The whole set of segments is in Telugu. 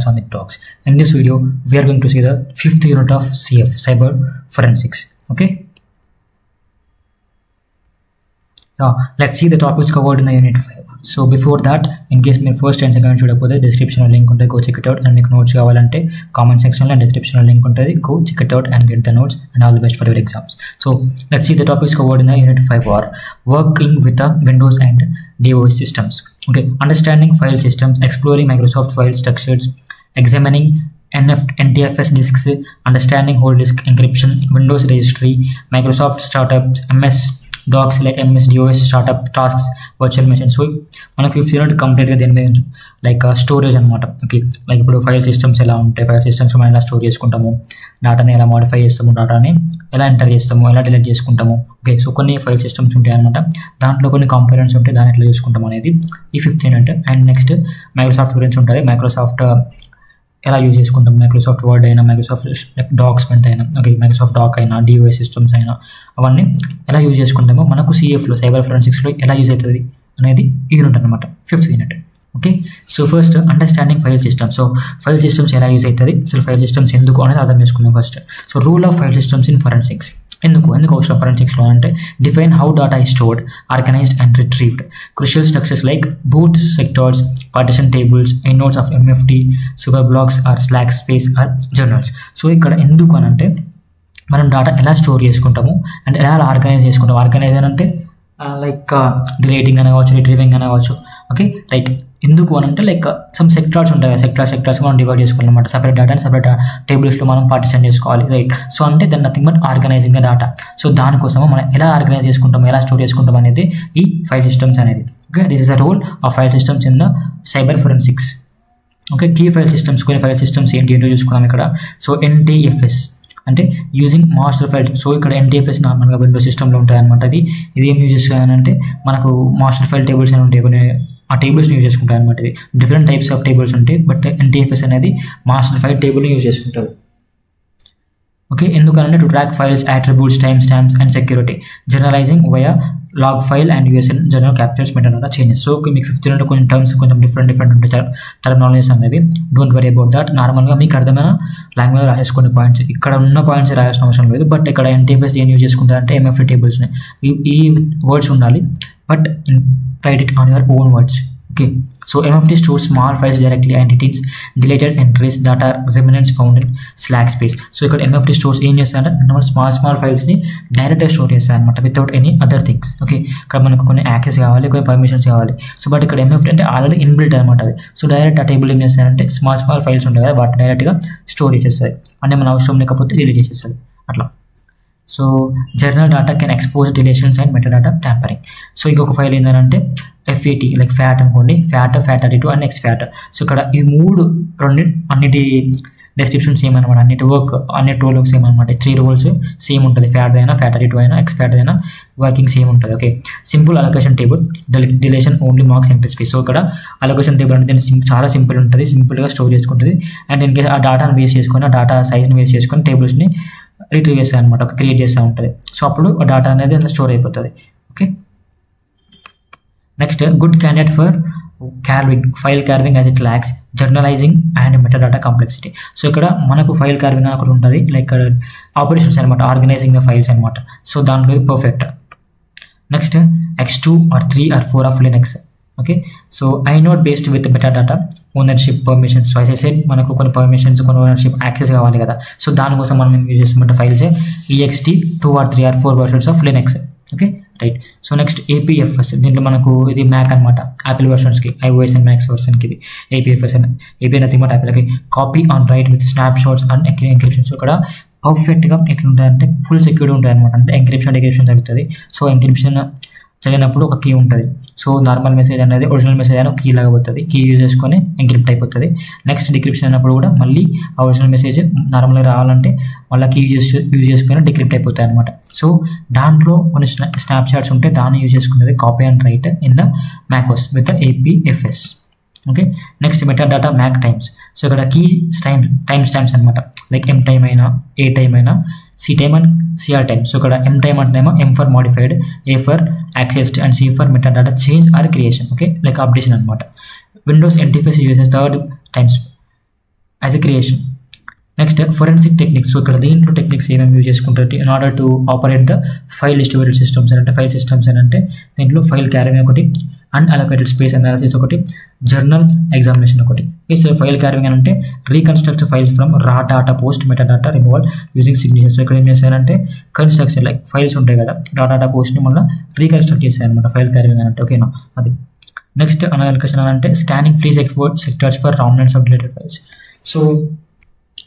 Advanced on the Talks. In this video, we are going to see the 5th unit of CF, Cyber Forensics. Okay. Let's see the topics covered in the unit 5. So before that, in case my first and second చూడకపోతే description link ఉంటుంది, go check it out. And మీకు notes కావాలంటే comment section లో description link ఉంటుంది, go check it out and get the notes, and all the best for your exams. So let's see the topics covered in the unit 5 are working with the Windows and DOS systems. Okay, understanding file systems, exploring Microsoft file structures, examining NTFS disks, understanding whole disk encryption, Windows registry, Microsoft startups, MS docs like MS DOS startup tasks, virtual machines. So మనకు 5th యూనిట్ కంప్లీట్గా దీని మీద లైక్ స్టోరేజ్ అనమాట. ఓకే, లైక్ ఇప్పుడు ఫైల్ సిస్టమ్స్ ఎలా ఉంటాయి, ఫైల్ సిస్టమ్స్ మనం ఎలా స్టోర్ చేసుకుంటాము, డేటాని ఎలా మోడిఫై చేస్తాము, డేటాని ఎలా ఎంటర్ చేస్తాము, ఎలా డిలీట్ చేసుకుంటాము. ఓకే, సో కొన్ని ఫైల్ సిస్టమ్స్ ఉంటాయి అనమాట, దాంట్లో కొన్ని కాంపోనెంట్స్ ఉంటాయి, దాన్ని ఎట్లా చేసుకుంటాం అనేది ఈ 5th unit. And next Microsoft గురించి ఉంటుంది, మైక్రోసాఫ్ట్ ఎలా యూజ్ చేసుకుంటాం, మైక్రోసాఫ్ట్ వర్డ్ అయినా, మైక్రోసాఫ్ట్ డాక్స్మెంట్ అయినా, ఓకే, మైక్రోసాఫ్ట్ డాక్ అయినా, డిఓఎస్ సిస్టమ్స్ అయినా, అవన్నీ ఎలా యూజ్ చేసుకుంటామో మనకు సిఎఫ్లో సైబర్ ఫోరెన్సిక్స్లో ఎలా యూజ్ అవుతుంది అనేది ఈ యూనిట్ అనమాట, 5th unit. Okay, so first understanding file systems. So file systems ఎలా యూజ్ అవుతుంది, అసలు ఫైల్ సిస్టమ్స్ ఎందుకు అనేది అర్థం చేసుకుందాం first. So rule of file systems in forensics. ఎందుకు అవసరం ఫోరెన్సిక్స్లో అంటే define how data is stored, organized and retrieved, crucial structures like boot sectors, partition tables, nodes of MFT, super blocks or slack space or journals. So ఇక్కడ ఎందుకు అని అంటే మనం డేటా ఎలా స్టోర్ చేసుకుంటాము అండ్ ఎలా ఆర్గనైజ్ చేసుకుంటాము. ఆర్గనైజ్ అని అంటే లైక్ డిలీటింగ్ అని కావచ్చు, రిట్రీవింగ్ అని కావచ్చు. Okay, right. ఎందుకు అని అంటే లైక్ సమ్ సెక్టార్స్ ఉంటాయి కదా, సెక్టార్స్ మనం డివైడ్ చేసుకోవాలన్నమాట. సపరేట్ డేటా అండ్ సపరేట్ టేబుల్స్లో మనం పార్టిషన్ చేసుకోవాలి, రైట్. సో అంటే దాని nothing but organizing the data. So దానికోసము మనం ఎలా ఆర్గనైజ్ చేసుకుంటాం, ఎలా స్టోర్ చేసుకుంటాం అనేది ఈ ఫైల్ సిస్టమ్స్ అనేది. Okay, this is a role of file systems in the cyber forensics. Okay, key file systems, కొన్ని ఫైల్ సిస్టమ్స్ ఏంటి చూసుకున్నాం ఇక్కడ. సో NTFS అంటే యూజింగ్ మాస్టర్ ఫైల్. సో ఇక్కడ NTFS నార్మల్గా విండోస్ సిస్టంలో ఉంటుంది అనమాట. ఇది ఏం యూజ్ చేస్తుంది అంటే మనకు మాస్టర్ ఫైల్ టేబుల్స్ అని ఉంటాయి, కొన్ని ఆ టేబుల్స్ని యూజ్ చేసుకుంటారు అనమాట. ఇది డిఫరెంట్ టైప్స్ ఆఫ్ టేబుల్స్ ఉంటాయి, బట్ NTFS అనేది మాస్టర్ ఫైల్ టేబుల్ని యూజ్ చేసుకుంటారు. ఓకే, ఎందుకంటే to track files, attributes, time stamps and security, journalizing via log file and USN journal captures method changes. So మీకు 5th యూనిట్ కొన్ని టర్మ్స్ కొంచెం డిఫరెంట్ ఉంటాయి, టర్మినాలజీస్ అనేది. Don't worry about that. నార్మల్గా మీకు అర్థమైన లాంగ్వేజ్ రాసేసుకునే పాయింట్స్, ఇక్కడ ఉన్న పాయింట్స్ రాయాల్సిన అవసరం లేదు. బట్ ఇక్కడ NTFS ఏం యూజ్ చేసుకుంటారంటే MFT టేబుల్స్ని, ఈ వర్డ్స్ ఉండాలి, but right it on your own words. Okay, so MFT stores small files directly and it is deleted entries that are remnants found in slack space. So ఇక్కడ MFT stores ఏం చేస్తారంటే స్మాల్ ఫైల్స్ని డైరెక్ట్గా స్టోర్ చేస్తాయి అనమాట, without any other things. Okay, ఇక్కడ మనకు కొన్ని యాక్సెస్ కావాలి, కొన్ని పర్మిషన్స్ కావాలి. సో బట్ ఇక్కడ MFT అంటే ఆల్రెడీ ఇన్బిల్ట్ అనమాట అది. సో డైరెక్ట్ ఆ టేబుల్ ఏం చేస్తారంటే స్మాల్ ఫైల్స్ ఉంటాయి కదా, వాటి డైరెక్ట్గా స్టోర్ చేసేస్తుంది, అంటే మన అవసరం లేకపోతే డిలీట్ చేసేస్తుంది అట్లా. So journal data can expose deletions and metadata tampering. So ఇంకొక ఫైల్ ఏంటంటే FAT, లైక్ ఫ్యాట్ అనుకోండి, FAT32 అండ్ XFAT. సో ఇక్కడ ఈ అన్నిటి డిస్క్రిప్షన్ సేమ్ అనమాట, అన్నిటి రోల్స్ సేమ్ అనమాట. 3 రోల్స్ సేమ్ ఉంటుంది, ఫ్యాట్ అయినా, FAT32 అయినా, XFAT అయినా వర్కింగ్ సేమ్ ఉంటుంది. Okay, simple allocation table, dilation only marks entry space. So ఇక్కడ అలొకేషన్ టేబుల్ అంటే చాలా సింపుల్ ఉంటుంది, సింపుల్గా స్టోర్ చేసుకుంటుంది. అండ్ ఇన్కేస్ ఆ డేటాను వేస్ట్ చేసుకొని, ఆ డేటా సైజ్ని వేస్ట్ చేసుకొని టేబుల్స్ని రిట్రీవ్ చేస్తాయి అనమాట, క్రియేట్ చేస్తూ ఉంటుంది. సో అప్పుడు ఆ డేటా అనేది అట్లా స్టోర్ అయిపోతుంది. Okay, next good candidate for file carving as it lacks journalizing and metadata complexity. So ఇక్కడ మనకు ఫైల్ కార్వింగ్ అని ఒకటి ఉంటుంది, లైక్ ఆపరేషన్స్ అనమాట, ఆర్గనైజింగ్ ద ఫైల్స్ అనమాట. సో దాంట్లో perfect. Next X2 or 3 or 4 of Linux. Okay, so inode based with metadata ownership permissions. So I said మనకు కొన్ని పర్మిషన్స్, కొన్ని ఓనర్షిప్ యాక్సెస్ కావాలి కదా. సో దానికోసం మనం యూజ్ చేస్తామంటే files ext 2 or 3 or 4 versions of Linux. Okay, right. So next APFS, దీంట్లో మనకు ఇది మ్యాక్ అనమాట, యాపిల్ వర్షన్స్కి, iOS అండ్ మ్యాక్స్ వర్షన్కి ఇది APFS అని. API నథింగ్ బట్ యాపిల్కి copy on write with snapshot and encryption. So ఇక్కడ పర్ఫెక్ట్గా ఎట్లుంటుందంటే ఫుల్ సెక్యూరిటీ ఉంటుంది అనమాట, అంటే ఎంక్రిప్షన్ జరుగుతుంది. సో ఎంక్రిప్షన్ చదివినప్పుడు ఒక కీ ఉంటుంది. సో నార్మల్ మెసేజ్ అనేది ఒరిజినల్ మెసేజ్ అని ఒక కీ లాగా పోతుంది, కీ యూజ్ చేసుకొని ఎంక్రిప్ట్ అయిపోతుంది. నెక్స్ట్ డిక్రిప్షన్ అయినప్పుడు కూడా మళ్ళీ ఆ ఒరిజినల్ మెసేజ్ నార్మల్గా రావాలంటే మళ్ళీ కీ యూజ్ చేసుకొని డిక్రిప్ట్ అయిపోతాయి అనమాట. సో దాంట్లో కొన్ని స్నాప్ షాట్స్ ఉంటే దాన్ని యూజ్ చేసుకునేది copy and write in the macOS with the APFS. Okay, next metadata Mac times. So ఇక్కడ కీ టైమ్ స్టాంప్స్ అనమాట, లైక్ M టైమ్ అయినా, A టైమ్ అయినా, C time and CR time. So ఇక్కడ M time అంటేమో M for modified, A for accessed and C for metadata change or creation. Okay, like updation అనమాట. Windows NTFS uses third as a creation. Next forensic techniques. So ఇక్కడ దీంట్లో టెక్నిక్స్ ఏమేమి యూజ్ చేసుకుంటారు in order to operate the file distributed systems అంటే ఫైల్ సిస్టమ్స్ అని అంటే దీంట్లో ఫైల్ క్యారింగ్ ఒకటి, అన్అలొకేటెడ్ స్పేస్ అనాలిసిస్ ఒకటి, జర్నల్ ఎగ్జామినేషన్ ఒకటి. సో ఫైల్ క్యారింగ్ అని అంటే reconstruct files from raw data post meta data removal using signature. So ఇక్కడ ఏం చేశారంటే కన్స్ట్రక్షన్ లైక్ ఫైల్స్ ఉంటాయి కదా రా డాటా పోస్ట్ని మళ్ళీ రీకన్స్ట్రక్ట్ చేశారనమాట ఫైల్ క్యారింగ్ అని అంటే. ఓకేనా అది. నెక్స్ట్ అనాలికేషన్ అని అంటే scanning free sectors for roundness of deleted files. So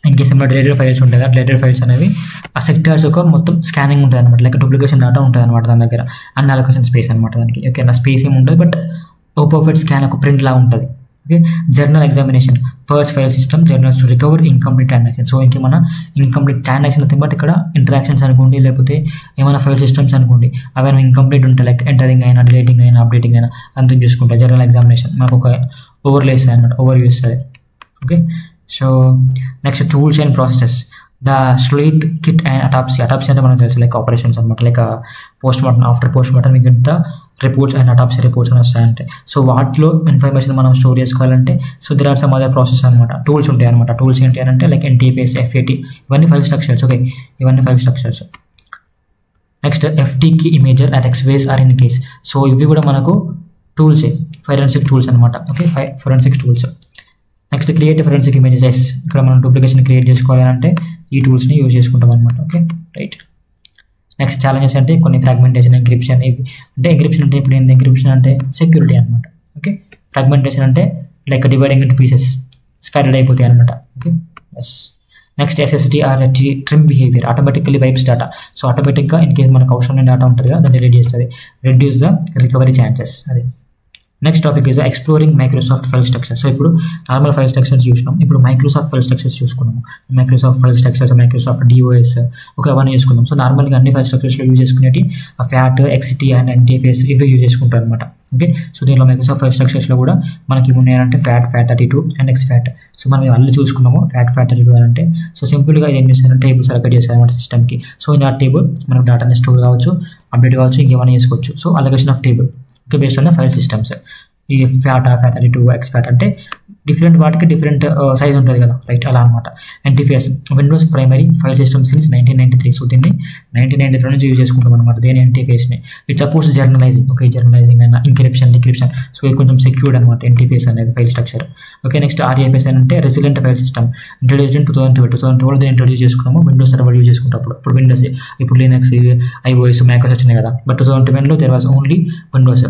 in case ఏమైనా డిలీటెడ్ ఫైల్స్ ఉంటాయి కదా డిలీటెడ్ ఫైల్స్ అనేవి ఆ సెక్టర్స్ ఒక మొత్తం స్కానింగ్ ఉంటుంది అనమాట. లైక్ డూప్లికేషన్ డేటా ఉంటుంది అనమాట దాని దగ్గర, అన్అలొకేషన్ స్పేస్ అనమాట దానికి. ఓకేనా స్పేస్ ఏమి ఉంటుంది బట్ ఓ పర్ఫెక్ట్ స్కాన్ ఒక ప్రింట్ లా ఉంటుంది. Okay journal examination purse file system journals to recover incomplete transaction. So ఇంక మన ఇన్కంప్లీట్ ట్రాన్సాక్షన్ అవుతాయి బట్ ఇక్కడ ఇంటరాక్షన్స్ అనుకోండి లేకపోతే ఏమైనా ఫైల్ సిస్టమ్స్ అనుకోండి అవన్నీ ఇన్కంప్లీట్ ఉంటాయి లైక్ ఎంటరింగ్ అయినా డిలీటింగ్ అయినా అప్డేటింగ్ అయినా అంతా చూసుకుంటాయి. జర్నల్ ఎగ్జామినేషన్ మనకు ఒక ఓవర్లే ఇస్తుంది అనమాట, ఓవర్ వ్యూ ఇస్తుంది. Okay so next tools and processes. The sleuth kit and autopsy అంటే మనకు తెలుసు లైక్ ఆపరేషన్స్ అనమాట. Like post mortem after post mortem మీకు the reports and autopsy reports అని వస్తాయంటే సో వాటిలో ఇన్ఫర్మేషన్ మనం స్టోర్ చేసుకోవాలంటే so there are some other process అనమాట. టూల్స్ ఉంటాయి అనమాట. టూల్స్ ఏంటి అని అంటే లైక్ NTPS, FAT ఇవన్నీ ఫైల్ స్ట్రక్చర్స్. ఓకే ఇవన్నీ file structures. Next FTK ఇమేజర్ and XBase or in case. So ఇవి కూడా మనకు టూల్సే ఫోరెన్సిక్ టూల్స్ అనమాట. Okay forensic tools. Next create forensic images. ఇక్కడ మనం డూప్లికేషన్ క్రియేట్ చేసుకోవాలంటే ఈ టూల్స్ని యూజ్ చేసుకుంటాం అనమాట. Okay right. నెక్స్ట్ ఛాలెంజెస్ అంటే కొన్ని ఫ్రాగ్మెంటేషన్, ఎంక్రిప్షన్. ఇవి అంటే ఎంక్రిప్షన్ అంటే ఇప్పుడు ఏంటి ఎంక్రిప్షన్ అంటే సెక్యూరిటీ అనమాట. ఓకే ఫ్రాగ్మెంటేషన్ అంటే like dividing into pieces scattered అయిపోతాయి అనమాట. Okay yes. Next SSD or trim behaviour automatically wipes data. So ఆటోమేటిక్గా ఇన్ కేసు మనకు అవసరం లేని డేటా ఉంటుంది కదా దాన్ని డిలీట్ చేస్తుంది, రెడ్యూస్ ద రికవరీ ఛాన్సెస్. అది. Next topic is exploring Microsoft file structure. So ఇప్పుడు నార్మల్ ఫైల్ స్ట్రక్చర్స్ చూసినాం, ఇప్పుడు మైక్రోసాఫ్ట్ ఫైల్ స్ట్రక్చర్స్ చూసుకున్నాము. Microsoft file structures, Microsoft DOS ఒక అవన్నీ చూసుకుందాం. సో నార్మల్గా అన్ని ఫైల్ స్ట్రక్చర్స్లో యూజ్ చేసుకునేవి FAT, XT అండ్ NTPS ఇవి యూజ్ చేసుకుంటారు అనమాట. ఓకే సో దీనిలో మైక్రోసాఫ్ట్ ఫైల్ స్ట్రక్చర్స్లో కూడా మనకి ఉన్నాయంటే FAT32 అండ్ XFAT. సో మనం అల్లు చూసుకున్నాము FAT32 అంటే సో సింపుల్గా ఏం చేస్తారంటే టేబుల్స్ అలొకేట్ చేస్తారు అనమాట సిస్టమ్కి. సో ఇన్ ఆ టేబుల్ మనకు డేటాని స్టోర్ కావచ్చు, అప్డేట్ కావచ్చు, ఇంకేమైనా చేసుకోవచ్చు. So allocation of table okay based on the file systems. ఈ FAT32 XFAT అంటే డిఫరెంట్ వాటికి డిఫరెంట్ సైజ్ ఉంటుంది కదా రైట్ అలా అనమాట. NTPS Windows primary file system since 1993. So దీన్ని 1993 నుంచి యూజ్ చేసుకుంటాం అనమాట దేని NTPSని. It supports journalizing. Okay journalizing అయినా ఇంక్రిప్షన్ డిక్రిప్షన్. సో ఇది కొంచెం సెక్యూర్డ్ అనమాట NTPS అనేది file structure. Okay next RAFS అంటే resilient file system introduced in 2012 దీన్ని ఇంట్రొడ్యూస్ చేసుకున్నాము. విండోస్ సర్వర్ యూజ్ చేసుకుంటాం ఇప్పుడు విండోస్. ఇప్పుడు లినక్స్, iOS, MacOS వచ్చినాయి కదా బట్ 2012లో there was only Windows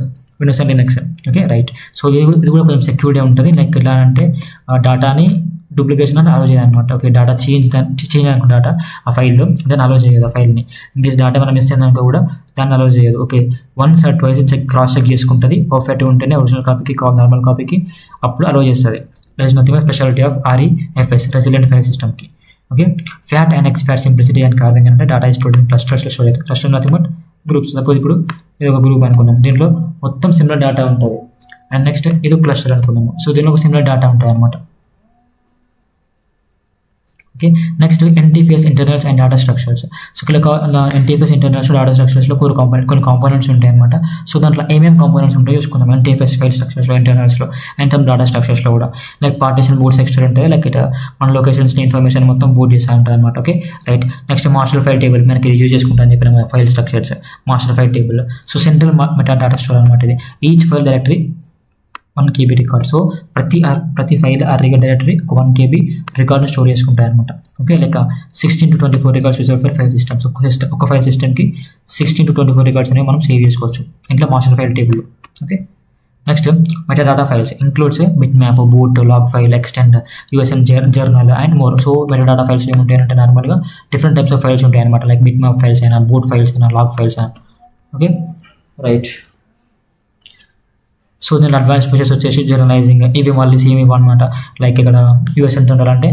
and Linux. Okay right. So ఇది కూడా కొంచెం సెక్యూరిటీ ఉంటుంది. లైక్ ఎలా అంటే డేటాని డూప్లికేషన్ అని అలో చేయాలన్నమాట. ఓకే డేటా చేంజ్ అనుకో డేటా ఆ ఫైల్లో దాన్ని అలో చేయదు. ఆ ఫైల్ని ఇంకేస్ డేటా మనం మిస్ అయిందనుకో కూడా దాన్ని అలో చేయదు. Okay once or twice cross check చేసుకుంటుంది. పర్ఫెక్ట్గా ఉంటేనే ఒరిజినల్ కాపీకి నార్మల్ కాపీకి అప్పుడు అలో చేస్తుంది. That is nothing speciality of REFS resilient file సిస్టమ్కి. Okay FAT and XFAT simplicity and carving అంటే డేటా స్టోర్డ్ ఇన్ క్లస్టర్స్లో స్టోర్ అవుతుంది. Cluster nothing but groups. Suppose ఇప్పుడు ఇది ఒక గ్రూప్ అనుకున్నాం, దీనిలో మొత్తం సిమిలర్ డేటా ఉంటుంది. అండ్ నెక్స్ట్ ఇది ఒక క్లస్టర్ అనుకున్నాము, సో దీనిలో ఒక సిమిలర్ డేటా ఉంటుంది అనమాట. Okay next NTPS internals and data structures. So ఇక్కడ NTPS ఇంటర్నల్స్ డేటా స్ట్రక్చర్స్లో కొన్ని కాంపోనెంట్స్ ఉంటాయి అనమాట. సో దాంట్లో ఏమేమి కాంపోనెంట్స్ ఉంటాయో చూసుకుందాం NTPS ఫైల్ స్ట్రక్చర్స్లో, ఇంటర్నల్స్లో అండ్ సమ్ డేటా స్ట్రక్చర్స్లో కూడా. లైక్ పార్టిషన్ బోర్డ్ సెక్టర్ ఉంటుంది, లైక్ ఇట్ మన లొకేషన్స్ని ఇన్ఫర్మేషన్ మొత్తం బోర్డ్ చేస్తూ ఉంటుంది అనమాట. Okay right. Next master file table మనకి ఇది యూజ్ చేసుకుంటామని చెప్పిన file structures master file table. So central meta data store అనమాట ఇది. Each file directory 1 KB record. So ప్రతి ఫైల్ ఆ డైరెక్టరీ ఒక 1 KB రికార్డ్ని స్టోర్ చేసుకుంటాయి అనమాట. Okay like 16 to 24 records use for file systems. ఒక ఫైల్ సిస్టమ్కి 16 to 24 రికార్డ్స్ అనేవి మనం సేవ్ చేసుకోవచ్చు ఇంట్లో master file table. Okay next meta data files includes bit map, boot, log file, extend, USM journal and more. So meta data files ఏముంటాయంటే నార్మల్గా డిఫరెంట్ టైప్స్ ఆఫ్ ఫైల్స్ ఉంటాయి అనమాట. లైక్ బిట్ మ్యాప్ ఫైల్స్ అయినా, బూట్ ఫైల్స్ అయినా, లాగ్ ఫైల్స్ అయినా. Okay right. సో దీనిలో అడ్వాన్స్ ఫీచర్స్ వచ్చేసి జర్నలైజింగ్, ఇవి మళ్ళీ సేమ్ ఇవ్వనమాట. లైక్ ఇక్కడ USM జర్నల్ అంటే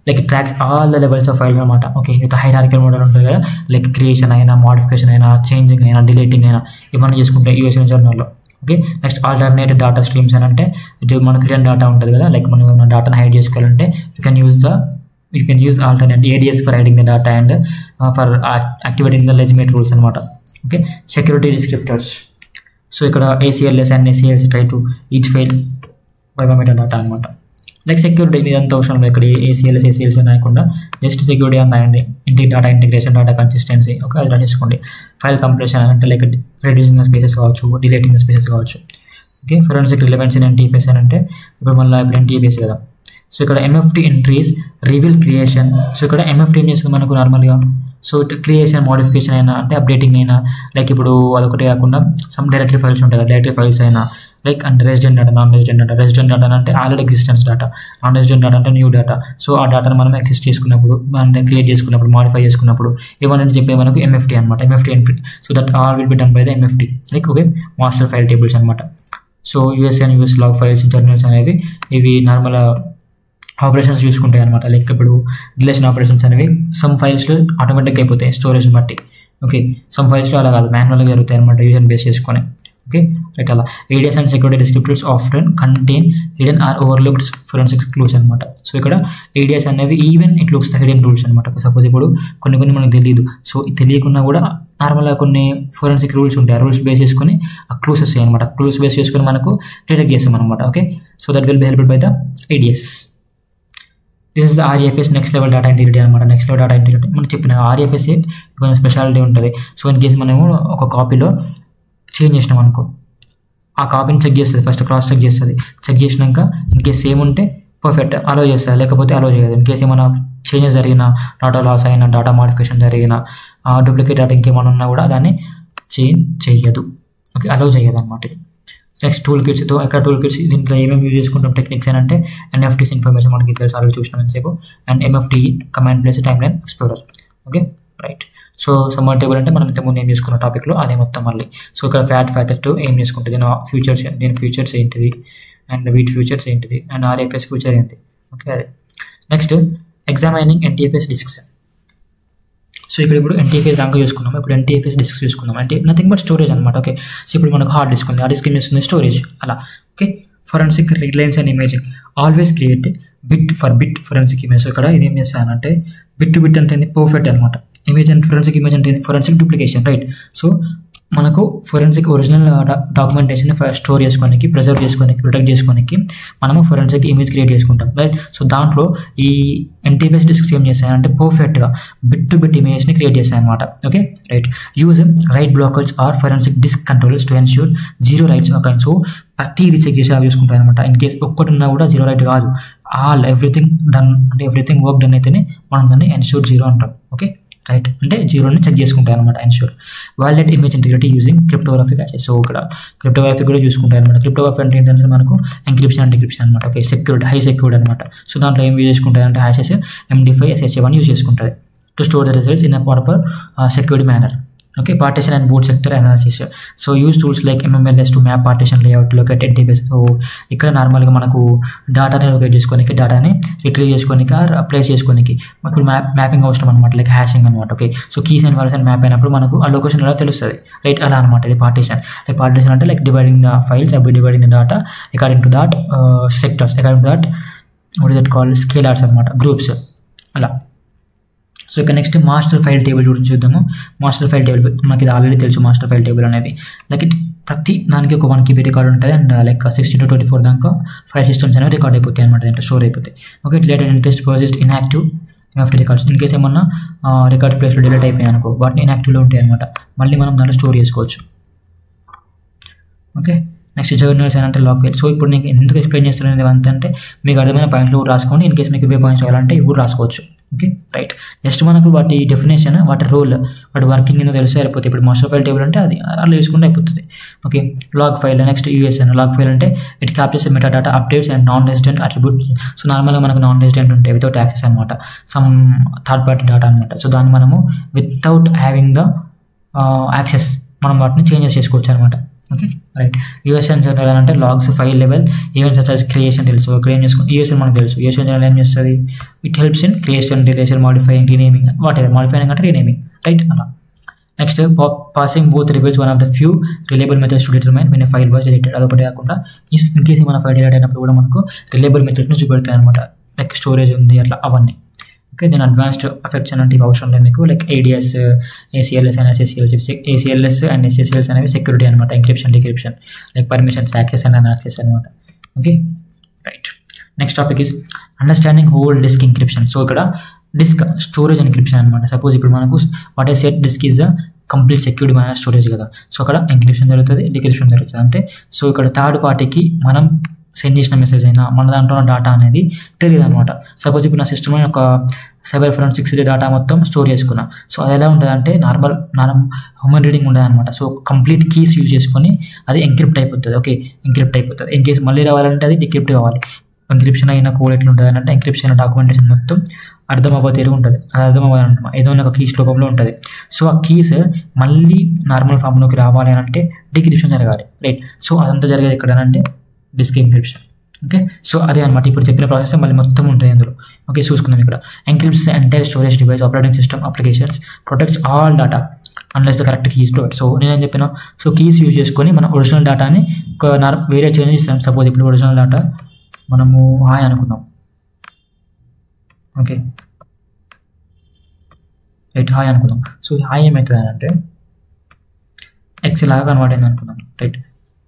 like tracks all the levels of file అనమాట. ఓకే విత్ హైరార్కికల్ మోడల్ ఉంటుంది కదా, లైక్ క్రియేషన్ అయినా, మోడిఫికేషన్ అయినా, చేంజింగ్ అయినా, డిలీటింగ్ అయినా ఇవన్నీ చేసుకుంటాయి USM జర్నల్లో. Okay next alternate data streams అని అంటే ఇది మనకు రిటర్న్ డేటా ఉంటుంది కదా, లైక్ మనం డేటాను హైడ్ చేసుకోవాలంటే you can use alternate ADS for hiding the data and for activating the legitimate rules అనమాట. Okay security descriptors. సో ఇక్కడ ACLS and ACLS try to each file by meta data అనమాట. లైక్ సెక్యూరిటీ మీద అంత అవసరం లేదు. ఇక్కడ ఏసీఎల్ఎస్ లేకుండా జస్ట్ సెక్యూరిటీ అండి, data integration, data consistency, okay, అది రా చేసుకోండి. ఫైల్ కంప్రెషన్ అంటే లైక్ రెడ్యూసింగ్ ద స్పేసెస్ కావచ్చు, డిలీటింగ్ ద స్పేసెస్ కావచ్చు. Okay, forensic relevance in NTPS అని అంటే ఇప్పుడు మళ్ళీ ఇప్పుడు ఎన్టీపీఎస్ కదా. సో ఇక్కడ MFT entries reveal creation. So ఇక్కడ ఎంఎఫ్టీ ఏం చేస్తుంది మనకు నార్మల్గా, సో క్రియేషన్, మోడిఫికేషన్ అయినా అంటే అప్డేటింగ్ అయినా, లైక్ ఇప్పుడు అదొకటి కాకుండా సమ్ డైరెక్టరీ ఫైల్స్ ఉంటాయి కదా, డైరెక్టరీ ఫైల్స్ అయినా, లైక్ అంటే resident data, non resident data. Resident data అంటే already existence data, non resident data అంటే న్యూ డేటా. సో ఆ డేటాను మనం ఎగ్జిస్ట్ చేసుకున్నప్పుడు, అంటే క్రియేట్ చేసుకున్నప్పుడు, మాడిఫై చేసుకున్నప్పుడు ఇవన్నీ చెప్పేది మనకు ఎంఎఫ్టీ అనమాట. MFT entry. So that all will be done by the MFT, like okay, master file tables అనమాట. So US and US log files, journals అనేవి ఇవి నార్మల్ ఆపరేషన్స్ చూసుకుంటాయి అనమాట. లైక్ ఇప్పుడు రిలేషన్ ఆపరేషన్స్ అనేవి సమ్ ఫైల్స్లో ఆటోమేటిక్గా అయిపోతాయి స్టోరేజ్ బట్టి. ఓకే, సమ్ ఫైల్స్లో అలా కాదు, మాన్యువల్గా జరుగుతాయి అనమాట, యూజర్ బేస్ చేసుకొని. Okay, right. అలా ADS and security descriptors often contain hidden or overlooked forensic clues అనమాట. సో ఇక్కడ ఏడిఎస్ అనేవి even it looks the hidden rules అనమాట. సపోజ్ ఇప్పుడు కొన్ని మనకు తెలియదు, సో తెలియకుండా కూడా నార్మల్గా కొన్ని ఫోరెన్సిక్ రూల్స్ ఉంటాయి, ఆ రూల్స్ బేస్ చేసుకొని ఆ క్లూస్ వస్తాయి అనమాట. క్లూస్ బేస్ చేసుకొని మనకు డిటెక్ట్ చేస్తాం అనమాట. Okay, so that will B helped by the ADS. This is RFS next level data integrity అనమాట. నెక్స్ట్ లెవెల్ డేటా ఇంటిగ్రిటీ మనం చెప్పిన ఆర్ఎఫ్ఎస్ కొంచెం స్పెషాలిటీ ఉంటుంది. సో ఇన్ కేసు మనము ఒక కాపీలో చేంజ్ చేసినాం అనుకో, ఆ కాపీని చెక్ చేస్తుంది, ఫస్ట్ క్రాస్ చెక్ చేస్తుంది. చెక్ చేసినాక ఇన్ కేసు సేమ్ ఉంటే పర్ఫెక్ట్ అలో చేస్తుంది, లేకపోతే అలో చేయదు. ఇన్ కేసు ఏమైనా చేంజెస్ జరిగినా, డేటా లాస్ అయినా, డేటా మాడిఫికేషన్ జరిగినా, డూప్లికేట్ డేటా ఇంకేమైనా ఉన్నా కూడా దాన్ని చేంజ్ చేయదు. ఓకే, అలో చేయదు అనమాట. Next tool kits. ఇక్కడ టూల్ కిట్స్ దీంట్లో ఏమేమి యూజ్ చేసుకుంటాం టెక్నిక్స్ అని అంటే ఎన్ఎఫ్టీస్ ఇన్ఫర్మేషన్ మనకి తెలుసు, ఆల్రెడీ చూసినాం ఎంతసేపు. And MFT command place time line explorer. Okay, right. So summer table అంటే మనం ఇంతకుముందు ఏం చేసుకున్న టాపిక్లో అదే మొత్తం మళ్ళీ. సో ఇక్కడ ఫ్యాక్టర్ ఏం చేసుకుంటుంది, దీని ఫ్యూచర్స్ ఏంటిది, అండ్ వీటి ఫ్యూచర్స్ ఏంటిది, అండ్ ఆర్ఎఫ్ఎస్ ఫ్యూచర్ ఏంటి. ఓకే, అదే. Next examining NTFS disks. So ఇప్పుడు ఎన్టీఎఫ్ఎస్ దాకా చూసుకున్నాం, ఇప్పుడు ఎన్టీఎఫ్ఎస్ డిస్క్ చూసుకుందాం. అంటే నథింగ్ బట్ స్టోరేజ్ అనమాట. ఓకే, సో ఇప్పుడు మనకు హార్డ్ డిస్క్ ఉంది, ఆ డిస్క్ ఏం చేస్తుంది, స్టోరేజ్. అలా. Okay, forensic reliance and imaging always create bit for bit forensic image. So ఇక్కడ ఇది ఏం చేస్తానంటే బిట్ టు బిట్ అంటే పర్ఫెక్ట్ అనమాట. ఇమేజ్ అండ్ ఫోరెన్సిక్ ఇమేజ్ అంటే ఫోరెన్సిక్ డూప్లికేషన్, రైట్. సో మనకు ఫోరెన్సిక్ ఒరిజినల్ డాక్యుమెంటేషన్ స్టోర్ చేసుకోనికి, ప్రిజర్వ్ చేసుకోనికి, ప్రొటెక్ట్ చేసుకోనికి మనము ఫోరెన్సిక్ ఇమేజ్ క్రియేట్ చేసుకుంటాం, రైట్. సో దాంట్లో ఈ ఎన్టీఎఫ్ఎస్ డిస్క్స్ ఏం చేస్తాయంటే పర్ఫెక్ట్గా బిట్ టు బిట్ ఇమేజ్ని క్రియేట్ చేస్తాయి అనమాట. Okay, right. Use right blockers are forensic disk controls to ensure zero writes. Okay, so ప్రతిదీ చెక్ చేసి అవి చూసుకుంటాయి అనమాట. ఇన్ కేసు ఒక్కటి ఉన్నా కూడా జీరో రైట్ కాదు, ఎవ్రీథింగ్ డన్ అంటే ఎవ్రీథింగ్ వర్క్ డన్ అయితేనే మనం దాన్ని ఎన్ష్యూర్ జీరో అంటాం. Okay, right. అంటే జీరోని చెక్ చేసుకుంటాయి అనమాట ensure. Validate image integrity using cryptographic access. So ఇక్కడ క్రిప్టోగ్రఫీ కూడా చూసుకుంటాయి అనమాట. క్రిప్టోగ్రఫీ అంటే ఏంటంటే మనకు ఎంక్రిప్షన్ అండ్ డిక్రిప్షన్ అనమాట. ఓకే, సెక్యూర్డ్, హై సెక్యూర్డ్ అనమాట. సో దాంట్లో ఏం యూజ్ చేసుకుంటుంది అంటే హ్యాషెస్ MD5 SHA-1 యూజ్ చేసుకుంటుంది to store the results in a proper secured manner. Okay, partition and boot sector analysis. So use tools like MMLS to map partition layout, locate NTPS. So ఇక్కడ నార్మల్గా మనకు డేటాని లొకేట్ చేసుకోనికి, డేటాని రిట్రీవ్ చేసుకోనికి, ప్లేస్ చేసుకోనికి ఇప్పుడు మ్యాపింగ్ అవసరం అనమాట, లైక్ హ్యాషింగ్ అనమాట. Okay, so keys and values and map అయినప్పుడు మనకు ఆ లొకేషన్ ఎలా తెలుస్తుంది, రైట్. అలా అనమాట ఇది పార్టీషన్. లైక్ పార్టీషన్ అంటే లైక్ డివైడింగ్ ద ఫైల్స్, అవి dividing the data according to that sectors, according to that what is that called scalers అనమాట, గ్రూప్స్ అలా. సో ఇక నెక్స్ట్ మాస్టర్ ఫైల్ టేబుల్ గురించి చూద్దాము. మాస్టర్ ఫైల్ టేబుల్ మనకి ఇది ఆల్రెడీ తెలుసు. మాస్టర్ ఫైల్ టేబుల్ అనేది లైక్ ప్రతి దానికి ఒక 1 KB రికార్డ్ ఉంటుంది, అండ్ లైక్ 16 to 24 దాకా ఫైల్ సిస్టమ్స్ అనేవి రికార్డ్ అయిపోతాయి అనమాట, అంటే స్టోర్ అయిపోతాయి. Okay, deleted interest persist inactive MFT records. In case ఏమన్నా రికార్డ్ ప్లేస్లో డిలీట్ అయిపోయాయి అనుకో, వాటిని ఇన్యాక్టివ్లో ఉంటాయి అనమాట, మళ్ళీ మనం దాంట్లో స్టోర్ చేసుకోవచ్చు. ఓకే, నెక్స్ట్ జర్నల్స్ అని అంటే లాగ్ ఫైల్. సో ఇప్పుడు నేను ఎందుకు ఎక్స్ప్లెయిన్ చేస్తున్నాను అంటే మీకు అర్థమైన పాయింట్లు కూడా రాసుకోండి. ఇన్ కేసు మీకు ఇవే పాయింట్స్ కావాలంటే ఇవి కూడా రాసుకోవచ్చు. Okay, right. జస్ట్ మనకు వాటి డెఫినేషన్, వాటి రోల్, వాటి వర్కింగ్ ఏందో తెలిస్తే అయిపోతుంది. ఇప్పుడు మాస్టర్ ఫైల్ టేబుల్ అంటే అది అలా వేసుకుంటే అయిపోతుంది. Okay, log file. Next USN log file అంటే it captures meta data updates and non resident attribute. So నార్మల్గా మనకు నాన్ రెసిడెంట్ ఉంటాయి, వితౌట్ యాక్సెస్ అనమాట, సమ్ థర్డ్ పార్టీ డేటా అనమాట. సో దాన్ని మనము వితౌట్ హ్యావింగ్ ద యాక్సెస్ మనం వాటిని చేంజెస్ చేసుకోవచ్చు అనమాట. Okay, right. యూఎస్ఎన్ జనరల్ అంటే logs, file level, event such as creation తెలుసు. ఇక్కడ ఏం చేసుకో యూఎస్ఎన్ మనకు తెలుసు. యూఎస్ఎన్ జనరల్ ఏం చేస్తుంది, it helps in creation, dilation, modifying, renaming, what ever. Modifying అంటే రీనేమింగ్, రైట్. అలా. Next passing both reveals one of the few reliable methods to determine when file was deleted. అదొకటి కాకుండా ఇన్ కేసు మన ఫైల్ డిలీట్ అయినప్పుడు కూడా మనకు రిలేబుల్ మెథడ్స్ని చూపెడతాయి అనమాట, లైక్ స్టోరేజ్ ఉంది అట్లా అవన్నీ. ఓకే, దీని అడ్వాన్స్డ్ ఎఫెక్ట్స్ అంటే అవసరం లేదు మీకు, like ADS, ACLS and SSLs. ACLS and SSLs అనేవి సెక్యూరిటీ అనమాట, encryption, decryption, like permissions, access and unaccess అనమాట. Okay, right. Next topic is understanding whole disk encryption. So ఇక్కడ డిస్క్ స్టోరేజ్ ఎన్క్రిప్షన్ అనమాట. సపోజ్ ఇప్పుడు మనకు what I set disk is a complete secured manage storage కదా. సో అక్కడ ఎన్క్రిప్షన్ జరుగుతుంది, డిక్రిప్షన్ జరుగుతుంది. అంటే సో ఇక్కడ థర్డ్ పార్టీకి మనం సెండ్ చేసిన మెసేజ్ అయినా మన దాంట్లో ఉన్న డేటా అనేది తెలియదు అనమాట. సపోజ్ ఇప్పుడు నా సిస్టమ్లో ఒక సైబర్ ఫోరెన్సిక్స్ డేటా మొత్తం స్టోర్ చేసుకున్నా. సో అది ఎలా ఉంటుంది అంటే నార్మల్ హ్యూమన్ రీడింగ్ ఉండదు అనమాట. సో కంప్లీట్ కీస్ యూజ్ చేసుకొని అది ఎంక్రిప్ట్ అయిపోతుంది. ఓకే, ఎంక్రిప్ట్ అయిపోతుంది. ఇన్ కేసు మళ్ళీ రావాలంటే అది డిక్రిప్ట్ కావాలి. ఎంక్రిప్షన్ అయిన కోడ్ ఎట్లా ఉంటుంది అంటే ఎంక్రిప్షన్ డాక్యుమెంటేషన్ మొత్తం అర్థం అవ్వతీరు ఉంటుంది. అది అర్థం అవ్వాలంటే ఏదో ఒక కీస్ రూపంలో ఉంటుంది. సో ఆ కీస్ మళ్ళీ నార్మల్ ఫామ్లోకి రావాలి అని అంటే డిక్రిప్షన్ జరగాలి, రైట్. సో అదంతా జరిగేది ఎక్కడ అంటే డిస్క్ ఎన్క్రిప్షన్. ఓకే, సో అదే అనమాట ఇప్పుడు చెప్పిన ప్రాసెస్ మళ్ళీ మొత్తం ఉంటుంది అందులో. ఓకే, చూసుకుందాం. ఇక్కడ encrypts entire storage device, operating system, applications, protects all data unless the correct keys provide. So నేనేం చెప్పిన, సో కీస్ యూజ్ చేసుకొని మనం ఒరిజినల్ డేటాని వేరే చేంజ్ చేస్తాం. సపోజ్ ఇప్పుడు ఒరిజినల్ డేటా మనము హాయ్ అనుకుందాం. ఓకే, రైట్, హాయ్ అనుకుందాం. సో హాయ్ ఏమవుతుంది అంటే ఎక్స్ లాగా కన్వర్ట్ అయింది అనుకుందాం, right.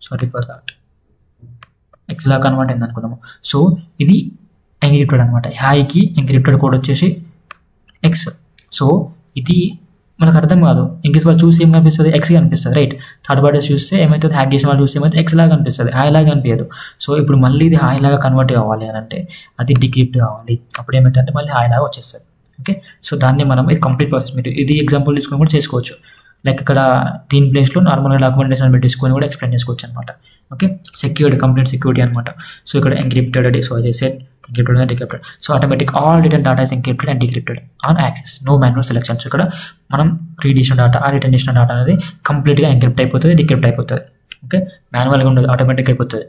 Sorry for that, X లాగా కన్వర్ట్ అయింది అనుకుందాము. సో ఇది ఎంక్రిప్టెడ్ అనమాట. హాయ్కి ఎంక్రిప్టెడ్ కోడ్ వచ్చేసి ఎక్స్. సో ఇది మనకు అర్థం కాదు. ఇంకేస్ వాళ్ళు చూసి ఏం కనిపిస్తుంది, ఎక్స్ కనిపిస్తుంది, రైట్. థర్డ్ పార్టీస్ చూస్తే ఏమవుతుంది, హ్యాక్ చేసిన వాళ్ళు చూస్తే ఏమైతే ఎక్స్ లాగా కనిపిస్తుంది, హాయ్ లాగా కనిపించదు. సో ఇప్పుడు మళ్ళీ ఇది హాయ్ లాగా కన్వర్ట్ కావాలి అని అంటే అది డిక్రిప్ట్ కావాలి. అప్పుడు ఏమైతే అంటే మళ్ళీ హాయ్ లాగా వచ్చేస్తుంది. ఓకే, సో దాన్ని మనం ఇది కంప్లీట్ ప్రాసెస్. మీరు ఇది ఎగ్జాంపుల్ తీసుకొని కూడా చేసుకోవచ్చు. లైక్ ఇక్కడ దీని ప్లేస్లో నార్మల్గా డాక్యుమెంటేషన్ పెట్టేసుకొని కూడా ఎక్స్ప్లెయిన్ చేసుకోవచ్చు అనమాట. ఓకే, సెక్యూర్డ్, కంప్లీట్ సెక్యూరిటీ అనమాట. సో ఇక్కడ ఎంక్రిప్టెడ్, so as I said encrypted and decrypted. So automatic all written data is encrypted and decrypted on access, no manual selection. So ఇక్కడ మనం రీడ్ చేసిన డేటా ఆ రిటర్న్ చేసిన డేటా అనేది కంప్లీట్గా ఎంక్రిప్ట్ అయిపోతుంది, డిక్రిప్ట్ అయిపోతుంది. ఓకే, మాన్యువల్గా ఉండదు, ఆటోమేటిక్ అయిపోతుంది.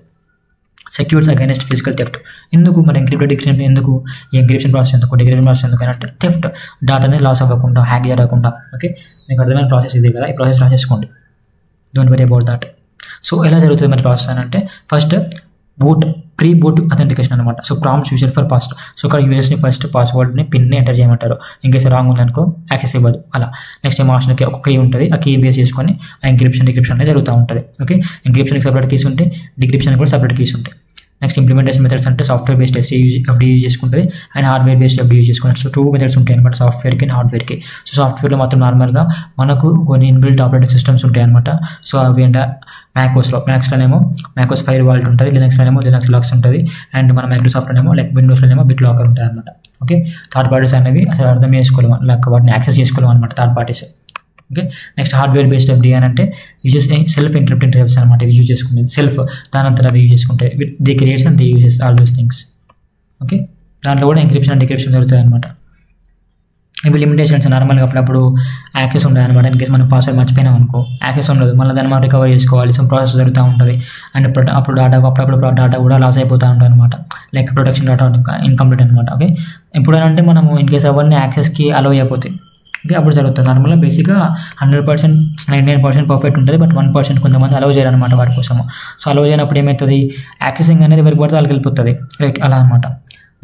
Secures against physical theft. ఎందుకు మరి ఎంక్రిప్టెడ్ డిక్రిప్షన్ ఎందుకు, ఈ ఎంక్రిప్షన్ ప్రాసెస్ ఎందుకు, డిక్రిప్షన్ ప్రాసెస్ ఎందుకు అంటే థెఫ్ట్, డేటాని లాస్ అవ్వకుండా, హ్యాక్ జరగకుండా. ఓకే, మీకు అర్థమైన ప్రాసెస్ ఇదే కదా, ఈ ప్రాసెస్ రాసేసుకోండి, don't worry about that. So ఎలా జరుగుతుంది మరి ప్రాసెస్ అని అంటే ఫస్ట్ ప్రీ బూట్ అథెంటికేషన్ అనమాట. So prompts user for password. So ఇక్కడ యూజర్స్ని ఫస్ట్ పాస్వర్డ్ని పిన్ని ఎంటర్ చేయమంటారు. ఇంకేస్ రాంగ్ ఉందనుకో యాక్సెస్ ఇవ్వదు అలా. నెక్స్ట్ మాస్టర్కి ఒక కీ ఉంటుంది, ఆ కీ బేస్ చేసుకొని ఆ ఎంక్రిప్షన్ డిక్రిప్షన్ అనేది జరుగుతూ ఉంటుంది. ఓకే, ఎంక్రిప్షన్కి సపరేట్ కీస్ ఉంటాయి, డిక్రిప్షన్ కూడా సపరేట్ కీస్ ఉంటాయి. నెక్స్ట్ ఇంప్లిమెంటేషన్ మెథడ్స్ అంటే సాఫ్ట్వేర్ బేస్డ్ ఎఫ్డీ యూజ్ చేసుకుంటుంది and hardware based FD use చేసుకుంటుంది. సో 2 మెథడ్స్ ఉంటాయి అనమాట, సాఫ్ట్వేర్కి అండ్ హార్డ్వేర్కి. సో సాఫ్ట్వేర్లో మాత్రం నార్మల్గా మనకు కొన్ని ఇన్బిల్ట్ ఆపరేటింగ్ సిస్టమ్స్ ఉంటాయి అనమాట. సో అవి అంటే మ్యాక్స్లోనేమో మ్యాకోస్ ఫైర్ వాల్ట్ ఉంటుంది, లినక్స్లోనేమో లినక్స్ లాక్స్ ఉంటుంది, అండ్ మన మైక్రోసాఫ్ట్లోనేమో లైక్ విండోస్లోనేమో బిట్ లాకర్ ఉంటుంది అనమాట. ఓకే, థర్డ్ పార్టీస్ అనేవి అసలు అర్థం చేసుకోలేము, లైక్ వాటిని యాక్సెస్ చేసుకోలేము అనమాట third parties. Okay, next hardware based FD అని అంటే యూజెస్ సెల్ఫ్ ఎన్క్రిప్టెడ్ డ్రైవ్స్ అనమాట. ఇవి యూజ్ చేసుకుంటుంది సెల్ఫ్, దాని అంతా అవి యూజ్ చేసుకుంటాయి. They creates and they uses all those things. Okay, దాంట్లో కూడా ఎంక్రిప్షన్ అండ్ డిక్రిప్షన్ జరుగుతుంది అనమాట. ఇవి లిమిటేషన్స్ నార్మల్గా అప్పుడప్పుడు యాక్సెస్ ఉండదు అనమాట. ఇన్ కేసు మనం పాస్వర్డ్ మర్చిపోయినాం అనుకో యాక్సెస్ ఉండదు, మళ్ళీ దాన్ని మనం రికవర్ చేసుకోవాలి. సో ప్రాసెస్ జరుగుతూ ఉంటుంది. అండ్ అప్పుడు అప్పుడప్పుడు డేటా కూడా లాస్ అయిపోతూ ఉంటుంది అనమాట. లైక్ ప్రొటెక్షన్ డేటా ఇన్కంప్లీట్ అనమాట. ఓకే, ఎప్పుడైనా మనము ఇన్ కేసు అవన్నీ యాక్సెస్కి అలో అయిపోతాయి. ఓకే, అప్పుడు జరుగుతుంది. నార్మల్గా బేసిక్గా 100% 99% పర్ఫెక్ట్ ఉంటుంది, బట్ 1% కొంతమంది అలౌ చేయాలన్నమాట వాటి కోసము. సో అలౌ చేయనప్పుడు ఏమవుతుంది, యాక్సెసింగ్ అనేది ఎవరికి పడితే వాళ్ళకి వెళ్ళిపోతుంది, రైట్, అలా అనమాట.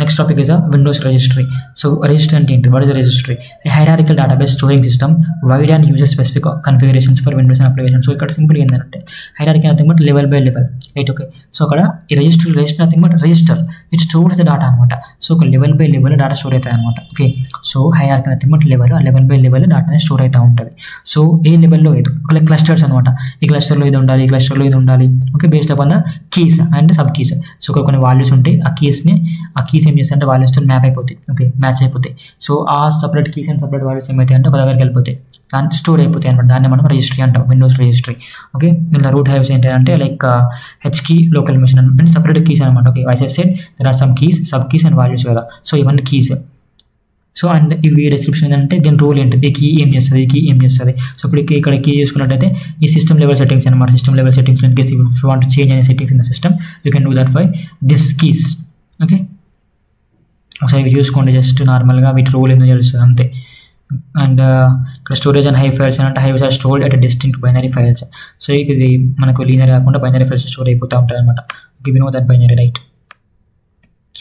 Next topic is Windows registry. So registry అంటే ఏంటి, what is registry? A hierarchical database storing system wide and user specific configurations for Windows and applications. So ఇక్కడ సింపుల్ ఏంటంటే hierarchy nothing but level by level, right. Okay, so అక్కడ ఈ register nothing but register which stores the data అనమాట. సో ఒక level by level data store అవుతుంది అనమాట. Okay, so hierarchy nothing but level, ఆ లెవెల్ బై లెవెల్ డేటానే స్టోర్ అవుతూ ఉంటుంది. సో ఏ లెవెల్లో ఏదో ఒక క్లస్టర్స్ అనమాట. ఈ క్లస్టర్లో ఇది ఉండాలి, ఈ క్లస్టర్లో ఇది ఉండాలి. Okay, based upon the keys and sub keys. So కొన్ని వాల్యూస్ ఉంటాయి, ఆ కీస్ ఏం చేస్తారంటే వాల్యూస్తో మ్యాప్ అయిపోతాయి. ఓకే, మ్యాచ్ అయిపోతాయి. సో ఆ separate keys and separate values ఏమైతే అంటే ఒక దగ్గరికి వెళ్ళిపోతాయి, దాన్ని స్టోర్ అయిపోతాయి అనమాట. దాన్ని మనం రిజిస్ట్రీ అంటాం, విండోస్ రిజిస్ట్రీ. ఓకే, ఇలా రూట్ హైవ్స్ ఏంటంటే like H key, local machine అంటే సపరేట్ కీస్ అనమాట. Okay, as I said there are some keys, sub keys and values కదా. సో ఇవన్నీ కీస్. సో అండ్ ఇవి డిస్క్రిప్షన్ ఏంటంటే దీని రోల్ ఏంటి, ఈ కీ ఏం చేస్తుంది, ఈ కీ ఏం చేస్తుంది. సో ఇప్పుడు ఇక్కడ కీ చూసుకున్నట్టయితే ఈ సిస్టమ్ లెవెల్ సెట్టింగ్స్ అనమాట. System level settings in case if you want to change any settings in the system you can do that by this keys. Okay, ఒకసారి ఇవి చూసుకోండి, జస్ట్ నార్మల్గా వీటి రోల్ ఏందో తెలుస్తుంది అంతే. అండ్ ఇక్కడ స్టోరేజ్ అండ్ హై ఫైల్స్ అంటే hives are stored at distinct binary files. So ఇది మనకు లీనియర్ కాకుండా బైనరీ ఫైల్స్ స్టోర్ అయిపోతూ ఉంటాయి అనమాట. We know that binary, right.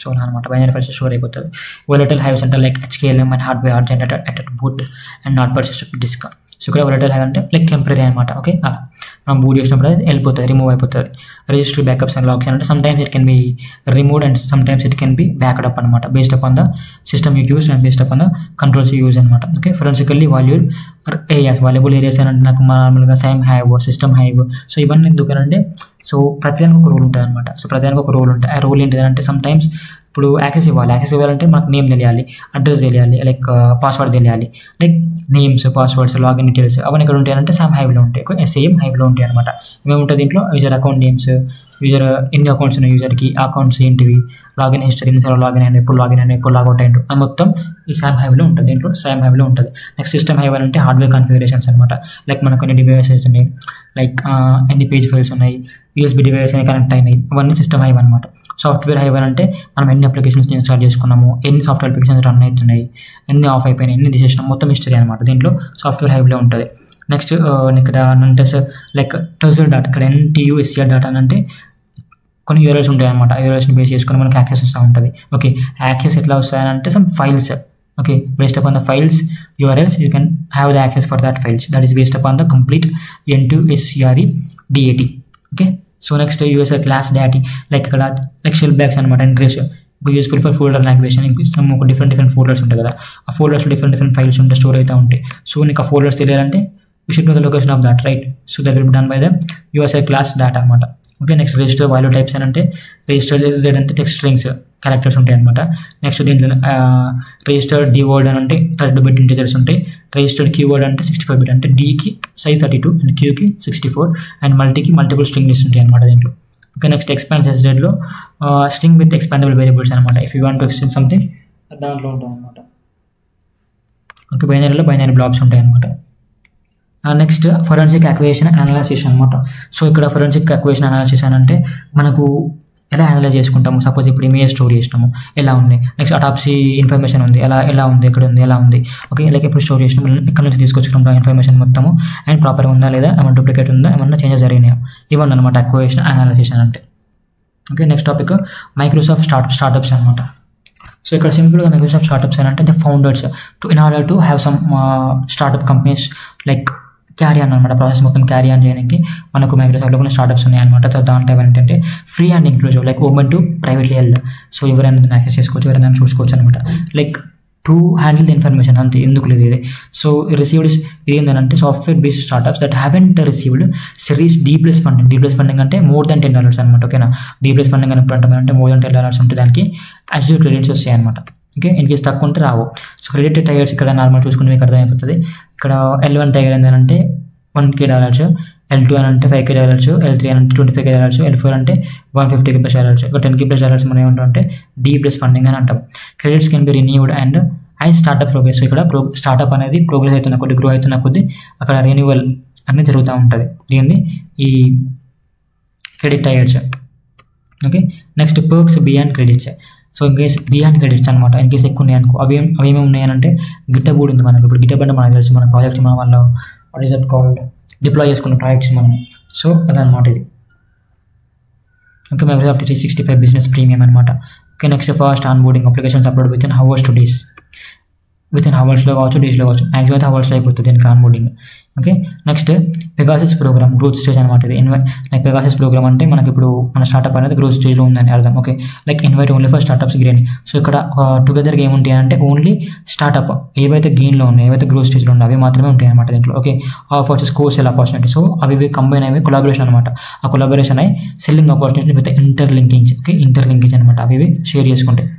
So అనమాట బైనరీ ఫైల్స్ స్టోర్ అయిపోతుంది. వోలటైల్ హైవ్స్ అంటే like HKLM and hardware are generated at boot and not persisted disk. So ఇక్కడ volatile hive అంటే లైక్ టెంపరీ అనమాట. ఓకే, అలా మనం బూట్ చేసినప్పుడు అది వెళ్ళిపోతుంది, రిమూవ్ అయిపోతుంది. రిజిస్టర్ బ్యాకప్స్ అండ్ లాక్స్ అంటే sometimes it can be removed and sometimes it can be backed up అనమాట, based up on the system you use and based up on the controls you use అనమాట. ఓకే, ఫొరెన్సికల్లీ వాల్యుబుల్ ఏరియాస్ అంటే నాకు మామూలుగా same hive, system hive, so ఇవన్నీ ఎందుకంటే సో ప్రతిదానికి ఒక రూల్ ఉంటుంది అనమాట. సో ప్రతిదానికి ఒక రూల్ ఉంటుంది. ఆ రూల్ ఏంటిదంటే సమ్ టైమ్స్ ఇప్పుడు యాక్సెస్ ఇవ్వాలంటే మనకు నేమ్ తెలియాలి, అడ్రస్ తెలియాలి, లైక్ పాస్వర్డ్ తెలియాలి, like names, passwords, login details అవన్నీ ఇక్కడ ఉంటాయంటే సేమ్ హైవ్లో ఉంటాయి, సేమ్ హైవ్లో ఉంటాయి అనమాట. ఏమేముంటుంది దీంట్లో యూజర్ అకౌంట్ నేమ్స్, యూజర్ ఎన్ని అకౌంట్స్ ఉన్నాయి, యూజర్కి అకౌంట్స్ ఏంటివి, లాగిన్ హిస్టరీ, ఎన్నిసార్లు లాగిన్ అయినా, ఎప్పుడు లాగిన్ అయినా, ఎప్పుడు లాగౌట్ అయ్యిండు, అది మొత్తం ఈ సేమ్ హైవ్లో ఉంటుంది. దీంట్లో సేమ్ హైవ్లో ఉంటుంది. నెక్స్ట్ సిస్టమ్ హైవ్ అంటే హార్డ్వేర్ కాన్ఫిగరేషన్స్ అనమాట. లైక్ మనకు కొన్ని డివైసెస్ ఉన్నాయి, లైక్ ఎన్ని పేజ్ ఫైల్స్ ఉన్నాయి, యూఎస్బీ డివైస్ అని కనెక్ట్ అయినాయి, ఇవన్నీ సిస్టమ్ హైవ్ అనమాట. సాఫ్ట్వేర్ హైవ్ అంటే మనం ఎన్ని అప్లికేషన్స్ ఇన్స్టాల్ చేసుకున్నాము, ఎన్ని సాఫ్ట్వేర్ అప్లికేషన్స్ రన్ అవుతున్నాయి, ఎన్ని ఆఫ్ అయిపోయినాయి, ఎన్ని తీసేసినాం, మొత్తం హిస్టరీ అనమాట దీంట్లో సాఫ్ట్వేర్ హైవ్లో ఉంటుంది. నెక్స్ట్ ఇక్కడ అంటే లైక్ ట్రెజర్ డాటా, ఇక్కడ NTUSR డాటా అంటే కొన్ని యూఆర్ఎల్స్ ఉంటాయి అనమాట. యూఆర్ఎల్స్ని బేస్ చేసుకుని మనకి యాక్సెస్ వస్తూ ఉంటుంది. ఓకే, యాక్సెస్ ఎట్లా వస్తాయంటే some files, okay, based upon the files URLs you can have the access for that files, that is based upon the complete N2SCRE DAT. okay, so next user class DAT, like ఇక్కడ like shell bags అనమాట, interest useful for folder language some ఒక డిఫరెంట్ ఫోల్డర్స్ ఉంటాయి కదా, ఆ ఫోల్డర్స్ డిఫరెంట్ ఫైల్స్ ఉంటే స్టోర్ అవుతూ ఉంటాయి. సో నీకు ఆ ఫోల్డర్స్ తెలియాలంటే you should know the location of that, right? So that will be done by the USR class data అనమాట. Okay, next register value types అని అంటే రిజిస్టర్ Z అంటే టెక్స్ట్ స్ట్రింగ్స్ క్యారెక్టర్స్ ఉంటాయి అనమాట. నెక్స్ట్ దీంట్లో రిజిస్టర్ D వర్డ్ అని అంటే 32 బిట్ ఇంటిజర్స్ ఉంటాయి. రిజిస్టర్డ్ కీవర్డ్ అంటే 64 బిట్, అంటే Dకి సైజ్ 32 అండ్ Qకి 64 అండ్ మల్టీకి మల్టిపుల్ స్ట్రింగ్ లిస్ట్ ఉంటాయి అనమాట దీంట్లో. ఓకే, నెక్స్ట్ ఎక్స్పాండ్ SZలో స్ట్రింగ్ విత్ ఎక్స్పాండబుల్ వేరియబుల్స్ అనమాట. If you want to extend something దాంట్లో ఉంటుంది అనమాట. ఓకే, బైనరీలో బైనరీ బ్లాక్స్ ఉంటాయి అనమాట. Next forensic acquisition and analysis అనమాట. సో ఇక్కడ ఫొరెన్సిక్ అక్విజిషన్ అనాలిసిస్ అని అంటే మనకు ఎలా అనలైజ్ చేసుకుంటాము. సపోజ్ ఇప్పుడు ఇమేజ్ స్టోర్ చేసినాము, ఎలా ఉంది, నెక్స్ట్ అటాప్సీ ఇన్ఫర్మేషన్ ఉంది, ఎలా ఉంది, ఎక్కడ ఉంది, ఎలా ఉంది. ఓకే, లైక్ ఇప్పుడు స్టోర్ చేసినాము, ఇక్కడ నుంచి తీసుకొచ్చుకుంటాం ఇన్ఫర్మేషన్ మొత్తము, అండ్ ప్రాపర్గా ఉందా లేదా, ఏమైనా డూప్లికేట్ ఉందా, ఏమన్నా చేంజెస్ జరిగినాయా, ఇవన్నీ అనమాట అక్విజిషన్ అనాలిసిస్ అంటే. Okay, next topic Microsoft startups అనమాట. సో ఇక్కడ సింపుల్గా మైక్రోసాఫ్ట్ స్టార్టప్స్ అని అంటే the founders in order to have some startup companies like carry on అనమాట, ప్రాసెస్ మొత్తం క్యారీ ఆన్ చేయడానికి మనకు మైక్రోసాఫ్ట్లో కొన్ని స్టార్టప్స్ ఉన్నాయన్నమాట. సో దాంట్లో ఏంటంటే free and inclusive, like open to privately held, so ఎవరైనా యాక్సెస్ చేసుకోవచ్చు, ఎవరైనా చూసుకోవచ్చు అనమాట. Like to handle the information అంతే, ఎందుకు లేదు ఇది. సో రిసీవ్డ్ ఇది ఏంటంటే software based startups that haven't received series D+ funding. D+ funding అంటే more than $10 అనమాట. ఓకేనా, D+ ఫండింగ్ అని ఎప్పుడు అంటే more than $10 ఉంటే దానికి Azure క్రెడిట్స్ వస్తాయి అనమాట. ఓకే, ఇన్ కేసు తక్కువ ఉంటే రావు. సో క్రెడిట్ టైర్స్ ఇక్కడ నార్మల్ చూసుకుంటే మీకు అర్థమైపోతుంది. ఇక్కడ L1 టైర్ ఏంటంటే $1K, L2 అని అంటే $5K, L3 అని అంటే $25K, L4 అంటే $150K+. ఒక $10K+ మనం ఏమంటాం అంటే D+ ఫండింగ్ అని అంటాం. Credits can be renewed and startup progress. So ఇక్కడ స్టార్టప్ అనేది ప్రోగ్రెస్ అవుతున్న కొద్ది, గ్రో అవుతున్న కొద్ది అక్కడ రెన్యూవల్ అనేది జరుగుతూ ఉంటుంది. దీన్ని ఈ credit tyres. Okay, next perks beyond credits. So in case beyond credits అనమాట, ఇన్ కేస్ ఎక్కువ ఉన్నాయి అనుకో, అవేమేమి ఉన్నాయనంటే గిటబ్ ఉంది మనకు. ఇప్పుడు గిటబ్ అంటే మనకు తెలుసు, మన ప్రాజెక్ట్స్ మన వల్ల what is that called deploy చేసుకున్న ప్రాజెక్ట్స్ మనం. సో అదనమాట ఇది. ఓకే, మైక్రోసాఫ్ట్ 365 బిజినెస్ ప్రీమియం అనమాట. Okay, next fast onboarding, applications upload within hours to days, within హవర్స్లో కావచ్చు, డేస్లో కావచ్చు, మ్యాక్సిమం అయితే హవర్స్లో అయిపోతుంది దీనికి onboarding. Okay, next Pegasus program growth stage అనమాట. ఇది లైక్ పెగాసిస్ ప్రోగ్రామ్ అంటే మనకి ఇప్పుడు మన స్టార్ట్అప్ అనేది గ్రోత్ స్టేజ్లో ఉందని అర్థం. Okay, like invite only for startups grain. So ఇక్కడ టుగెదర్గా ఏముంటాయి అంటే ఓన్లీ స్టార్ట్అప్ ఏవైతే గెయిన్లో ఉన్నాయి, ఏవైతే గ్రోత్ స్టేజ్లో ఉన్నాయి అవి మాత్రమే ఉంటాయి అనమాట దీంట్లో. Okay, offers cosell opportunity. So అవి కంబైన్ అయ్యి కొలాబరేషన్ అనమాట. ఆ కొలాబరేషన్ అయ్యి selling opportunity with interlinking. Okay, interlinkage అనమాట, అవి షేర్ చేసుకుంటాయి.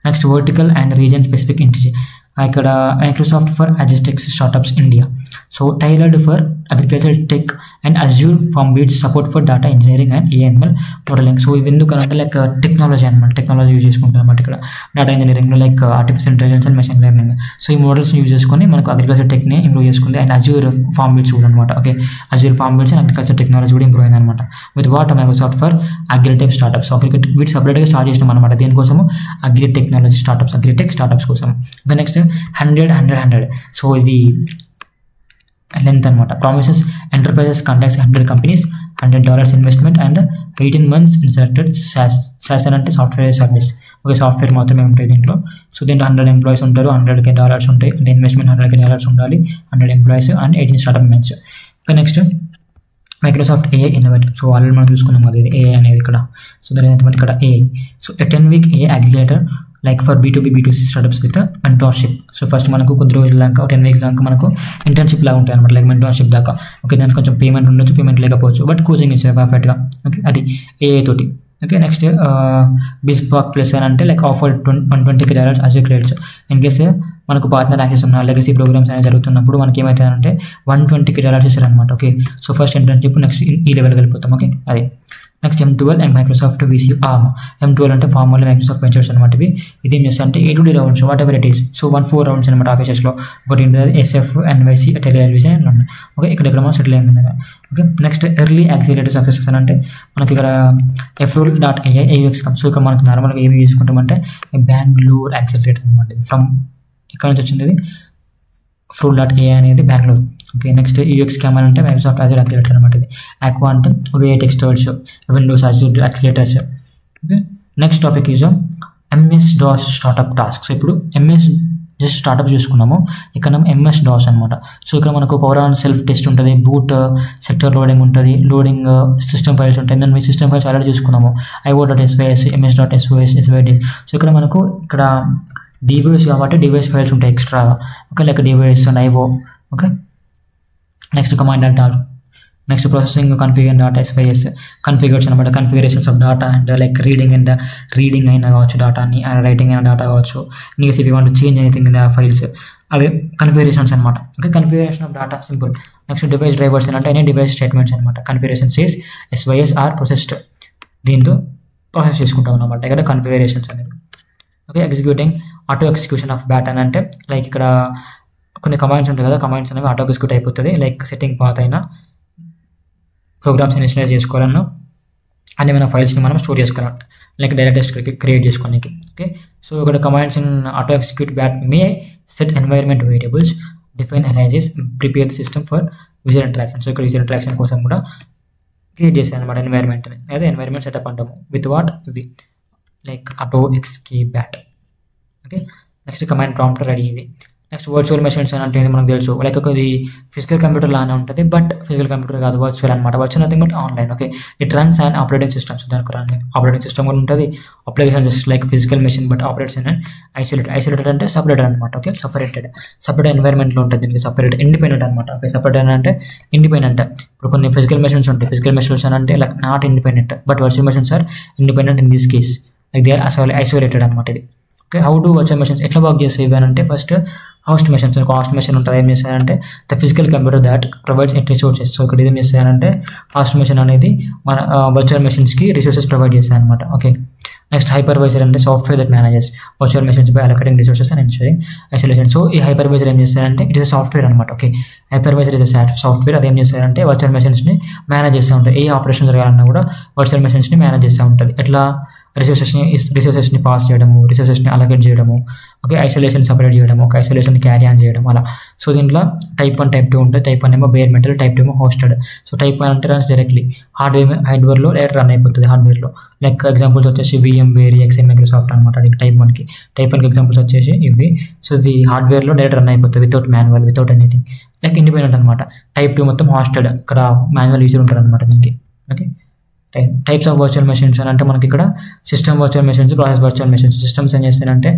Next vertical and region specific intelligence. ఇక్కడ మైక్రోసాఫ్ట్ ఫర్ అజిస్టిక్స్ startups India. So tailored for agriculture tech and Azure FarmBeats support for data engineering and AML modelling. So ఇవి ఎందుకంటే లైక్ టెక్నాలజీ అనమాట, టెక్నాలజీ యూజ్ చేసుకుంటాం అనమాట ఇక్కడ డేటా ఇంజనీరింగ్లో, like artificial intelligence and machine learning. So ఈ మోడల్స్ యూజ్ చేసుకొని మనకు అగ్రికల్చర్ టెక్ని ఇంప్రూవ్ చేసుకుంది. అండ్ అజ్యూర్ ఫామ్ బీట్స్ కూడా అనమాట. Okay, Azure FarmBeats and agriculture technology కూడా ఇంప్రూవ్ అయింది అనమాట. With what Microsoft for agritech startups. Agritech వీటి సపరేట్గా స్టార్ట్ చేసినాం అనమాట. దీనికోసము agri technology startups, agritech startups కోసం. ఇంకా నెక్స్ట్ 100. సో ఇది లెంత్ అనమాట. Promises enterprises contacts 100 companies, $100 investment and 18 months in selected SaaS అంటే సాఫ్ట్వేర్ సర్వీస్. ఓకే, సాఫ్ట్వేర్ మాత్రమే ఉంటాయి దీంట్లో. సో దీంట్లో 100 ఎంప్లాయీస్ ఉంటారు, $100K ఉంటాయి, అంటే ఇన్వెస్ట్మెంట్ $100K ఉండాలి, 100 ఎంప్లాయీస్ అండ్ 18 స్టార్ట్అప్ మెన్స్. Okay, next Microsoft AI innovate. So already మనం చూసుకున్నాం కదా ఇది AI అనేది ఇక్కడ. సో దాని ఇక్కడ AI. So 10-week AI accelerator like for B2B B2C startups with mentorship. So first మనకు కొద్ది రోజుల దాకా 10 weeks దాకా మనకు ఇంటర్న్షిప్ లాగా ఉంటాయి అనమాట, లైక్ మెంటర్షిప్ దాకా. ఓకే, దానికి కొంచెం పేమెంట్ ఉండొచ్చు, పేమెంట్ లేకపోవచ్చు, బట్ కోచింగ్ ఇచ్చే పర్ఫెక్ట్గా. ఓకే, అది AI తోటి. ఓకే, నెక్స్ట్ బిస్పాక్ ప్లస్ అని అంటే like offer $120K as credits in case మనకు పార్ట్నర్ యాక్సెస్ ఉన్న లెగసీ ప్రోగ్రామ్స్ అనేవి జరుగుతున్నప్పుడు మనకి ఏమవుతుందంటే $120K ఇస్తారనమాట. Okay, so first internship, next ఈ లెవెల్కి వెళ్ళిపోతాం. ఓకే, అది next M12 and Microsoft VC arm. M12 అంటే ఫార్మల్ మైక్రోసాఫ్ట్ వెంచర్స్ అనమాట. ఇది ఏం చేస్తాయి అంటే A2D rounds what ever it is. So 1-4 rounds అనమాట ఆఫీసెస్లో. ఒకటి SF, NYC, TLVC and London. Okay, ఇక్కడ మనం సెటిల్ అయింది కదా. Okay, next early accelerator successes అని అంటే మనకి ఇక్కడ FROL.AI AUX. సో ఇక్కడ మనకి నార్మల్గా ఏమి తీసుకుంటామంటే బెంగళూరు యాక్సిలరేటర్ అనమాట. ఫ్రమ్ ఇక్కడ నుంచి వచ్చింది ఇది FROL.AI అనేది Bengaluru. Okay, next UX camera అంటే మైక్రోసాఫ్ట్ అజూర్ యాక్సిలరేటర్ అనమాట. ఇది ఆక్వా అంటే రియేట్ ఎక్స్టర్ట్స్, Windows Azure accelerators. Okay, next topic is MS-DOS startup task. So ఇప్పుడు MS జస్ట్ స్టార్ట్అప్ చూసుకున్నాము, ఇక్కడ MS-DOS అనమాట. సో ఇక్కడ మనకు పవర్ ఆన్ సెల్ఫ్ టెస్ట్ ఉంటుంది, బూట్ సెక్టర్ లోడింగ్ ఉంటుంది, లోడింగ్ సిస్టమ్ ఫైల్స్ ఉంటాయి. మేము ఈ సిస్టమ్ ఫైల్స్ ఆల్రెడీ చూసుకున్నాము, IO.SYS, MS.SOS, SYDS. సో ఇక్కడ మనకు ఇక్కడ డివైస్ కాబట్టి డివైస్ ఫైల్స్ ఉంటాయి extra. Okay, like device and IO. Okay, next command and dot. Next processing configure data SYS configures అనమాట, configurations of data and like reading అయినా కావచ్చు డేటాని, రైటింగ్ అయిన డేటా కావచ్చు. నీకు if you want change anything in the files, అవి కన్ఫిగరేషన్స్ అనమాట. Okay, configuration of data simple. Next device drivers అంటే ఎనీ డివైస్ స్టేట్మెంట్స్ అనమాట. Configurations is SYS are processed, దీంతో ప్రాసెస్ చేసుకుంటాం అనమాట ఇక్కడ కన్ఫిగరేషన్స్ అనేది. Okay, executing auto execution of data అని అంటే లైక్ ఇక్కడ కొన్ని కమాండ్స్ ఉంటాయి కదా, కమాండ్స్ అనేవి ఆటో ఎగ్జిక్యూట్ అయిపోతుంది. లైక్ సెట్టింగ్ పాత్ అయినా, ప్రోగ్రామ్స్ ఇనిషియలైజ్ చేసుకోవాలన్నా, అన్ని మన ఫైల్స్ని మనం స్టోర్ చేసుకోవాలి, లైక్ డైరెక్ట్ క్రియేట్ చేసుకోవడానికి. ఓకే, సో ఇక్కడ commands in auto execute bat may set environment variables, define analyses, prepare the system for user interaction. So ఇక్కడ యూజర్ ఇంటరాక్షన్ కోసం కూడా క్రియేట్ చేశాను అనమాట ఎన్వైర్న్మెంట్ని, అదే ఎన్వైర్న్మెంట్ సెటప్ అంటాము. విత్ వాట్ ఇవి like auto exec bat. Okay, next command prompt ready. ఇది నెక్స్ట్ వర్చువల్ మెషిన్స్ అని అంటే మనకు తెలుసు, లైక్ ఇది ఫిజికల్ కంప్యూటర్ లానే ఉంటుంది, బట్ ఫిజికల్ కంప్యూటర్ కాదు, వర్చువల్ అనమాట. Virtual nothing but online. Okay, it runs and operating systems, దానికి ఆపరేటింగ్ సిస్టమ్ కూడా ఉంటుంది. Application just like physical machine but operates in isolated అంటే సపరేటెడ్ అనమాట. ఓకే, సపరేట్ ఎన్వైర్న్మెంట్లో ఉంటుంది, దీనికి సపరేట్ ఇండిపెండెంట్ అనమాట. ఓకే, సపరేట్ అంటే ఇండిపెండెంట్. ఇప్పుడు కొన్ని ఫిజికల్ మెషిన్స్ ఉంటాయి, ఫిజికల్ మెషిన్స్ అని అంటే like not independent, but virtual machines are independent in this case, like they are isolated అనమాట ఇది. Okay, how do virtual machines ఎట్లా వర్క్ చేస్తాయి ఇవి అంటే first host machines. host machine ఉంటుంది, ఏం చేస్తారంటే the physical computer that provides it resources. So ఇక్కడ ఏం చేస్తారంటే host machine అనేది మన వర్చువల్ మెషిన్స్కి రిసోర్సెస్ ప్రొవైడ్ చేస్తాయి అనమాట. ఓకే, నెక్స్ట్ హైపర్వైజర్ అంటే software that manages virtual machines by allocating resources and ensuring isolation. So ఈ హైపర్వైజర్ ఏం చేస్తారంటే ఇట్ ఇస్ సాఫ్ట్వేర్ అనమాట. ఓకే, హైపర్వైజర్ ఇస్ సాఫ్ట్వేర్, అది ఏం చేస్తారంటే వర్చువల్ మెషిన్స్ని మేనేజ్ చేస్తూ ఉంటుంది. ఏ ఆపరేషన్ జరగాలన్నా కూడా వర్చువల్ మెషిన్స్ని మేనేజ్ చేస్తూ ఉంటుంది. ఎట్లా రిసోర్సెస్ని పాస్ చేయడము, రిసోర్సెస్ని అలొకేట్ చేయడము, ఓకే, ఐసోలేషన్ సపరేట్ చేయడము, ఒక ఐసోలేషన్ క్యారీ ఆన్ చేయడం అలా. సో దీంట్లో టైప్ 1 టైప్ 2 ఉంటుంది. టైప్ 1 ఏమో బేర్ మెటల్, టైప్ 2 ఏమో హోస్టెడ్. సో టైప్ 1 అంటే రన్స్ డైరెక్ట్లీ హార్డ్వేర్లో డైరెక్ట్ రన్ అయిపోతుంది హార్డ్వేర్లో. లైక్ ఎగ్జాంపుల్స్ వచ్చేసి VMware, EXE, మైక్రోసాఫ్ట్ అనమాట. అది టైప్ 1కి ఎగ్జాంపుల్స్ వచ్చేసి ఇవి. సో ఇది హార్డ్వేర్లో డైరెక్ట్ రన్ అయిపోతుంది without manual, without anything, like independent అనమాట. టైప్ 2 మొత్తం హోస్టెడ్, ఇక్కడ మాన్యువల్ యూజర్ ఉంటారు అనమాట దీనికి. Okay, types of virtual machines అని అంటే మనకి ఇక్కడ system virtual machines, process virtual machines. Systems ఏం చేస్తారంటే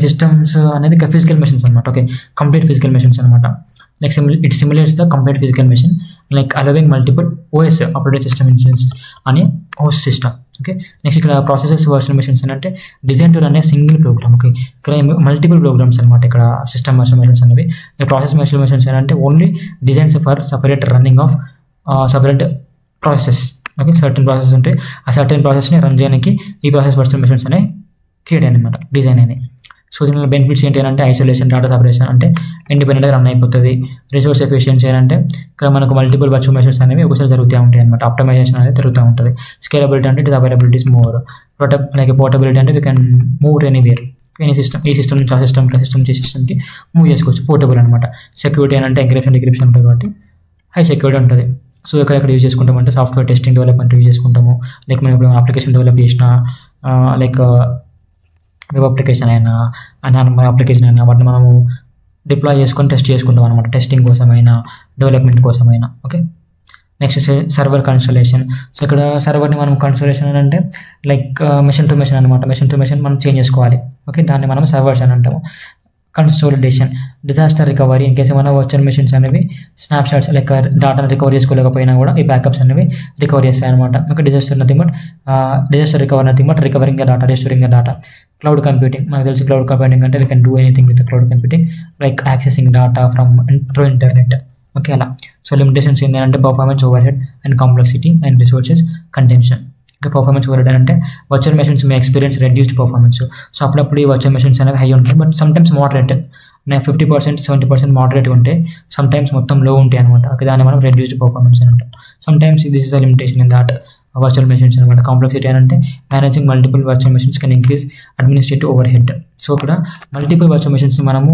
సిస్టమ్స్ అనేది ఫిజికల్ మెషిన్స్ అనమాట. ఓకే, కంప్లీట్ ఫిజికల్ మెషిన్స్ అనమాట. Like it simulates the complete physical machine, like allowing multiple OS operating system instance అని హోస్ట్ సిస్టమ్. ఓకే, నెక్స్ట్ ఇక్కడ ప్రాసెసెస్ వర్చువల్ మెషిన్స్ అని అంటే design to run a single program. Okay, ఇక్కడ మల్టిపుల్ ప్రోగ్రామ్స్ అనమాట. ఇక్కడ సిస్టమ్ వర్చువల్ మెషిన్స్ అనేవి. ప్రాసెస్ వర్చువల్ మెషిన్స్ అని అంటే only designs for separate running of separate processes. Okay, certain process ఉంటే ఆ సర్టన్ ప్రాసెస్ని రన్ చేయడానికి ఈ ప్రాసెస్ వర్చువల్ మెషిన్స్ అనేవి క్రియేట్ అనమాట, డిజైన్ అయినాయి. సో దీనిలో బెనిఫిట్స్ ఏంటి అంటే ఐసోలేషన్, డేటా సపరేషన్ అంటే ఇండిపెండెంట్గా రన్ అయిపోతుంది. రిసోర్స్ ఎఫిషియన్సీ అంటే ఇక్కడ మనకు మల్టిపుల్ వర్చువల్ మెషిన్స్ అనేవి ఒకసారి జరుగుతూ ఉంటాయి అనమాట. ఆప్టిమైజేషన్ అనేది జరుగుతూ ఉంటుంది. స్కేలబిలిటీ అంటే it availabilities more. Like portability అంటే we can move anywhere, any system, ఈ సిస్టమ్ నుంచి ఆ సిస్టమ్కి, సిస్టమ్ నుంచి సిస్టమ్కి మూవ్ చేసుకోవచ్చు, పోర్టబుల్ అనమాట. సెక్యూరిటీ అంటే డిక్రిప్షన్ ఉంటుంది కాబట్టి హై సెక్యూరిటీ ఉంటుంది. సో ఎక్కడ యూజ్ చేసుకుంటామంటే సాఫ్ట్వేర్ టెస్టింగ్ డెవలప్మెంట్ యూజ్ చేసుకుంటాము. లైక్ మనం ఇప్పుడు అప్లికేషన్ డెవలప్ చేసిన లైక్ వెబ్ అప్లికేషన్ అయినా నార్మల్ అప్లికేషన్ అయినా వాటిని మనము డిప్లాయ్ చేసుకొని టెస్ట్ చేసుకుంటాం అనమాట, టెస్టింగ్ కోసమైనా డెవలప్మెంట్ కోసమైనా. Okay, next server consolation. So ఇక్కడ సర్వర్ని మనం కన్సోలేషన్ అని అంటే లైక్ మెషిన్ టు మెషిన్ అనమాట, మెషిన్ టు మెషిన్ మనం చేంజ్ చేసుకోవాలి. ఓకే, దాన్ని మనం సర్వర్స్ అని అంటాము. Consolidation, disaster recovery, in case ఏమైనా వర్చువల్ మెషిన్స్ అనేవి స్నాప్షాట్స్ లైక్ డేటాను రికవర్ చేసుకోలేకపోయినా కూడా ఈ బ్యాకప్స్ అనేవి రికవర్ చేస్తాయి అనమాట. Okay, disaster nothing but recover nothing but recovering the data, restoring the data. Cloud computing, మనకు తెలిసి క్లౌడ్ కంప్యూటింగ్ అంటే we can do anything with cloud computing like accessing data from through internet. Okay, అలా. సో లిమిటేషన్స్ ఏంటంటే performance overhead and complexity and resources contention. Okay, performance overhead అంటే virtual machines may experience reduced performance. So అప్పుడప్పుడు ఈ వర్చువల్ మెషిన్స్ అనేవి హై ఉంటాయి, బట్ సమ్టైమ్స్ మోడరేట్, 50% 70% మోడరేట్ ఉంటే సమ్టైమ్స్ మొత్తం లో ఉంటాయి అనమాట. ఓకే, దాన్ని మనం రెడ్యూస్డ్ పర్ఫార్మెన్స్ అని అంటాం. Sometimes this is a limitation in that virtual machines అనమాట. కాంప్లెక్సిటీ అని అంటే managing multiple virtual machines can increase administrative over head. So ఇక్కడ మల్టిపుల్ వర్చువల్ మెషిన్స్ మనము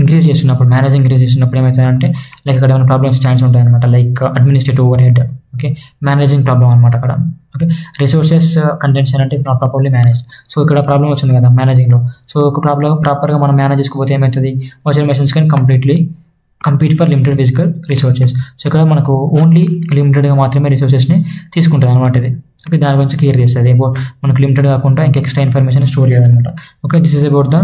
ఇంక్రీజ్ చేస్తున్నప్పుడు, మేనేజింగ్ ఇంక్రీజ్ చేస్తున్నప్పుడు ఏమవుతుందంటే లైక్ అక్కడ ఏమైనా ప్రాబ్లమ్స్ ఛాన్స్ ఉంటాయి అనమాట, like administrative over head. Okay, managing problem అనమాట అక్కడ. ఓకే, రిసోర్సెస్ కంటెన్షన్ అంటే నాట్ ప్రాపర్లీ మేనేజ్. సో ఇక్కడ ప్రాబ్లమ్ వచ్చింది కదా మేనేజింగ్లో. సో ఒక ప్రాపర్గా మనం మేనేజ్ చేసుకోకపోతే ఏమవుతుంది, virtual machines can completely compete for limited physical resources. So ఇక్కడ మనకు ఓన్లీ లిమిటెడ్గా మాత్రమే రిసోర్సెస్ని తీసుకుంటుంది అనమాట ఇది. ఓకే, దాని గురించి క్లియర్ చేస్తుంది. మనకు లిమిటెడ్ కాకుండా ఇంకా ఎక్స్ట్రా ఇన్ఫర్మేషన్ స్టోర్ చేయాలన్నమాట. Okay, this is about the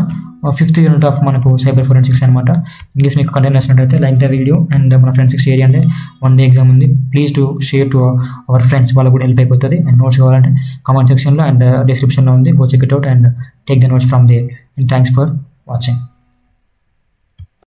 5th unit of మనకు సైబర్ ఫోరెన్సిక్స్ అనమాట. ఇన్కేస్ మీకు కంటెంట్ నచ్చినట్టయితే లైక్ ద వీడియో అండ్ మన ఫ్రెండ్స్కి షేర్ చేయండి. 1 day ఎగ్జామ్ ఉంది, please to share to our friends, వాళ్ళకు కూడా హెల్ప్ అయిపోతుంది. అండ్ నోట్స్ కావాలంటే కామెంట్ సెక్షన్లో అండ్ డిస్క్రిప్షన్లో ఉంది, go check it out and take the notes from there. And thanks for watching.